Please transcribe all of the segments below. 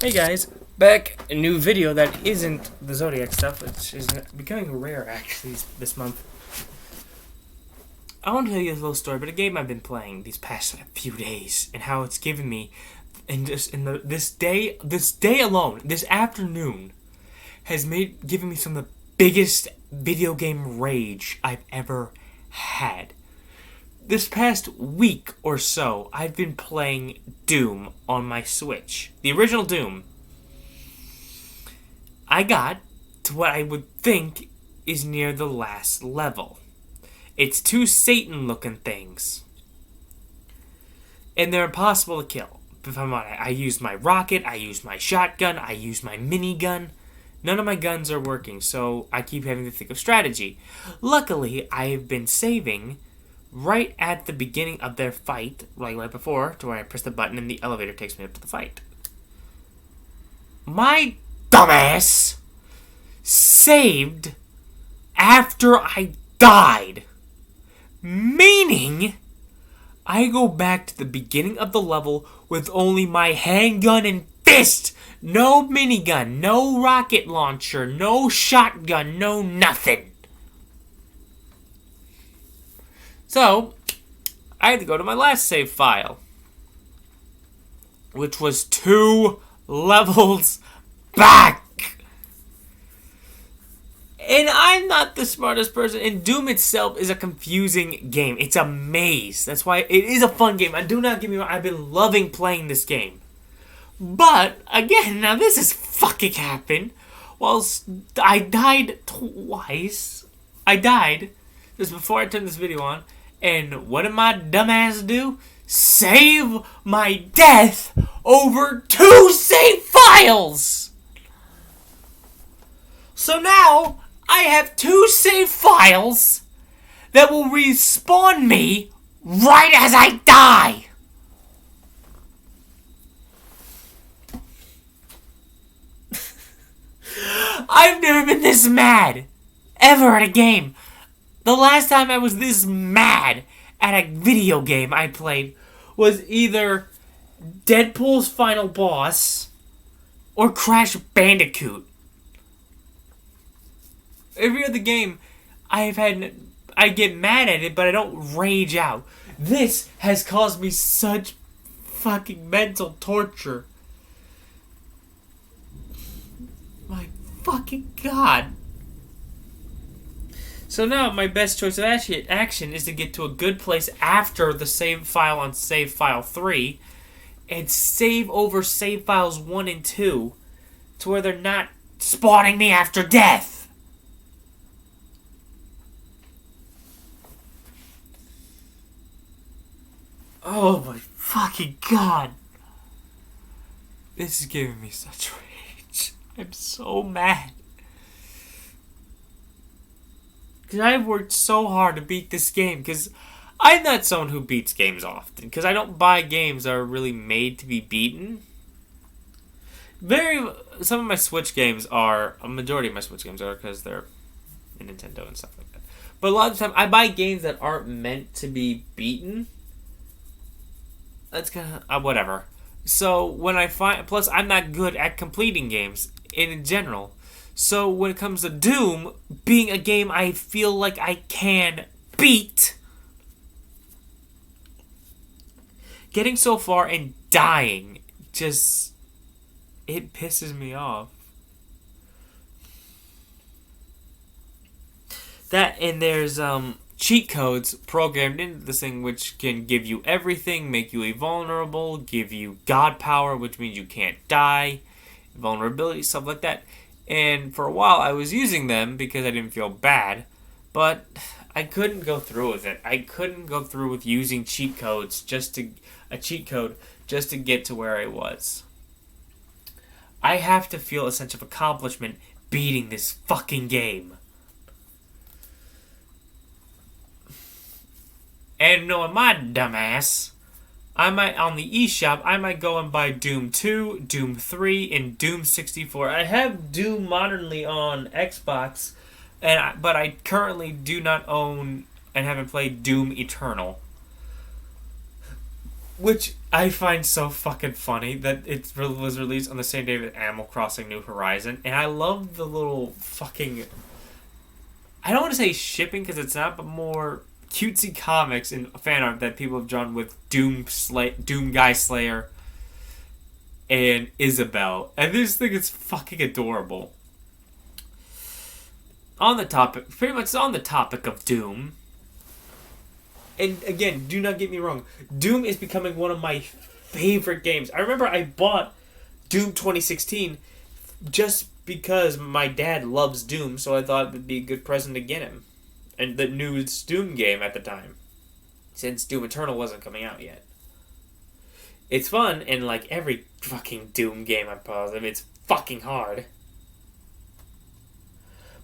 Hey guys, back a new video that isn't the Zodiac stuff, which is becoming rare actually this month. I want to tell you a little story about a game I've been playing these past few days and how it's given me, this day alone, this afternoon, has given me some of the biggest video game rage I've ever had. This past week or so, I've been playing Doom on my Switch. The original Doom. I got to what I would think is near the last level. It's two Satan-looking things. And they're impossible to kill. If I'm honest, I used my rocket, I used my shotgun, I used my minigun. None of my guns are working, so I keep having to think of strategy. Luckily, I have been saving right at the beginning of their fight, right before, to where I press the button and the elevator takes me up to the fight. My dumbass saved after I died. Meaning, I go back to the beginning of the level with only my handgun and fist. No minigun, no rocket launcher, no shotgun, no nothing. So, I had to go to my last save file, which was 2 levels back. And I'm not the smartest person, and Doom itself is a confusing game. It's a maze. That's why it is a fun game. I do not get me wrong, I've been loving playing this game. But, again, now this has fucking happened. Whilst I died twice. I died just before I turned this video on. And what did my dumbass do? Save my death over 2 save files! So now, I have 2 save files that will respawn me right as I die! I've never been this mad, ever at a game. The last time I was this mad at a video game I played was either Deadpool's Final Boss or Crash Bandicoot. Every other game I get mad at it, but I don't rage out. This has caused me such fucking mental torture. My fucking God. So now my best choice of action is to get to a good place after the save file on save file 3 and save over save files 1 and 2 to where they're not spawning me after death. Oh my fucking God. This is giving me such rage. I'm so mad. Because I've worked so hard to beat this game. Because I'm not someone who beats games often. Because I don't buy games that are really made to be beaten. Some of my Switch games are... A majority of my Switch games are because they're in Nintendo and stuff like that. But a lot of the time, I buy games that aren't meant to be beaten. That's kind of... whatever. So, when I find... Plus, I'm not good at completing games in general. So, when it comes to Doom, being a game I feel like I can beat, getting so far and dying, just, it pisses me off. That, and there's, cheat codes programmed into this thing which can give you everything, make you invulnerable, give you god power, which means you can't die, vulnerability, stuff like that. And for a while, I was using them because I didn't feel bad, but I couldn't go through with it. I couldn't go through with using cheat codes just to get to where I was. I have to feel a sense of accomplishment beating this fucking game. And knowing my dumbass, I might, on the eShop, I might go and buy Doom 2, Doom 3, and Doom 64. I have Doom modernly on Xbox, but I currently do not own and haven't played Doom Eternal. Which I find so fucking funny that it was released on the same day as Animal Crossing New Horizon, and I love the little fucking. I don't want to say shipping because it's not, but more cutesy comics and fan art that people have drawn with Doom Guy Slayer, and Isabel, and this thing is fucking adorable. Pretty much on the topic of Doom. And again, do not get me wrong, Doom is becoming one of my favorite games. I remember I bought Doom 2016 just because my dad loves Doom, so I thought it would be a good present to get him. And the newest Doom game at the time, since Doom Eternal wasn't coming out yet. It's fun, and like every fucking Doom game, I'm positive, it's fucking hard.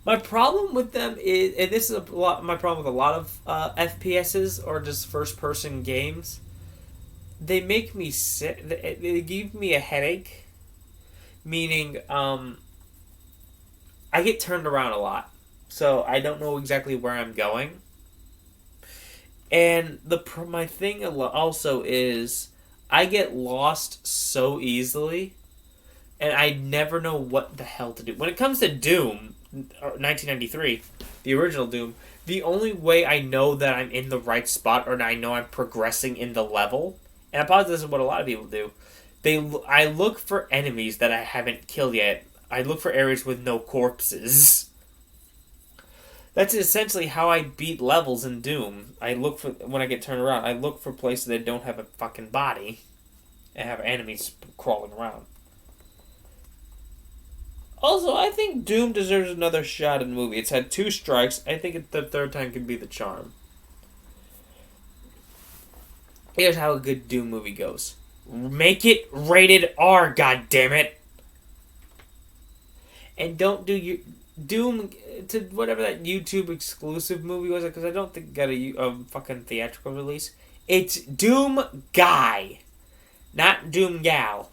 My problem with them is, and this is my problem with a lot of FPSs or just first-person games, they make me sick. They give me a headache, meaning I get turned around a lot, so I don't know exactly where I'm going. And my thing also is I get lost so easily, and I never know what the hell to do. When it comes to Doom 1993, the original Doom, the only way I know that I'm in the right spot or I know I'm progressing in the level, and I'm positive this is what a lot of people do, I look for enemies that I haven't killed yet. I look for areas with no corpses. That's essentially how I beat levels in Doom. When I get turned around, I look for places that don't have a fucking body and have enemies crawling around. Also, I think Doom deserves another shot in the movie. It's had 2 strikes. I think the third time could be the charm. Here's how a good Doom movie goes. Make it rated R, goddammit! And don't do your Doom to whatever that YouTube exclusive movie was, because I don't think it got a fucking theatrical release. It's Doom Guy, not Doom Gal.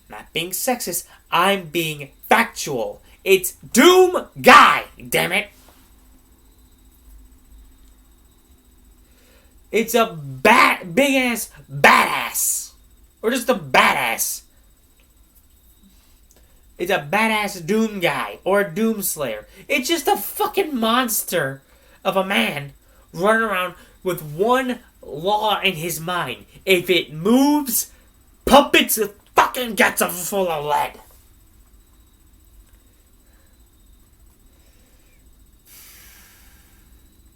I'm not being sexist. I'm being factual. It's Doom Guy, damn it. It's a big ass badass, or just a badass. It's a badass Doom Guy or a Doom Slayer. It's just a fucking monster of a man running around with one law in his mind: if it moves, puppets the fucking guts are full of lead.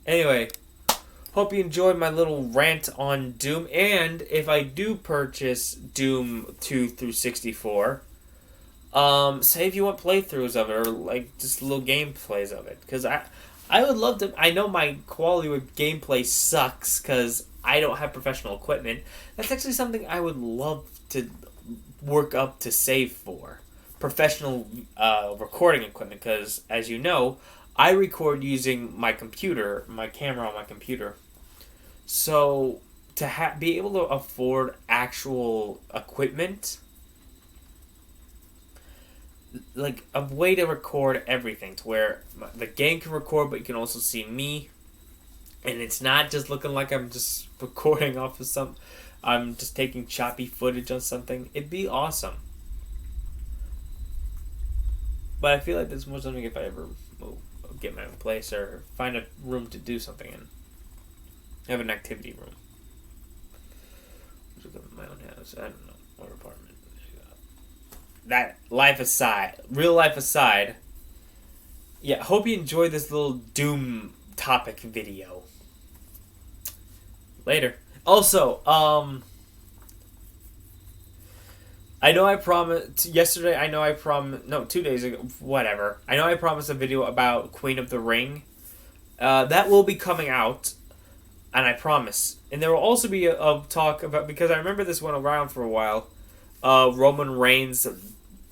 Anyway, hope you enjoyed my little rant on Doom. And if I do purchase Doom 2 through 64, say if you want playthroughs of it or like just little gameplays of it, because I would love to. I know my quality with gameplay sucks because I don't have professional equipment. That's actually something I would love to work up to save for professional recording equipment, because as you know, I record using my computer, my camera on my computer. So to be able to afford actual equipment, like a way to record everything to where the game can record, but you can also see me, and it's not just looking like I'm just recording off of I'm just taking choppy footage on something. It'd be awesome. But I feel like this is more something if I ever get my own place or find a room to do something in. Have an activity room. My own house. I don't know. Or apartment. That life aside, real life aside, yeah, hope you enjoyed this little Doom topic video. Later. Also, I know I promised yesterday. No, 2 days ago. Whatever. I know I promised a video about Queen of the Ring. That will be coming out, and I promise. And there will also be a talk about, because I remember this went around for a while. Roman Reigns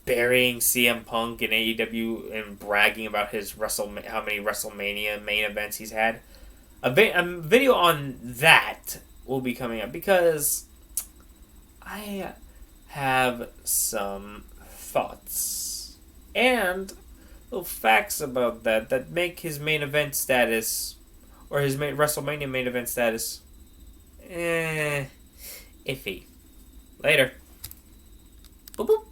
burying CM Punk in AEW and bragging about his how many WrestleMania main events he's had. A video on that will be coming up because I have some thoughts and little facts about that make his main event status, or his WrestleMania main event status, iffy. Later. Boop boop.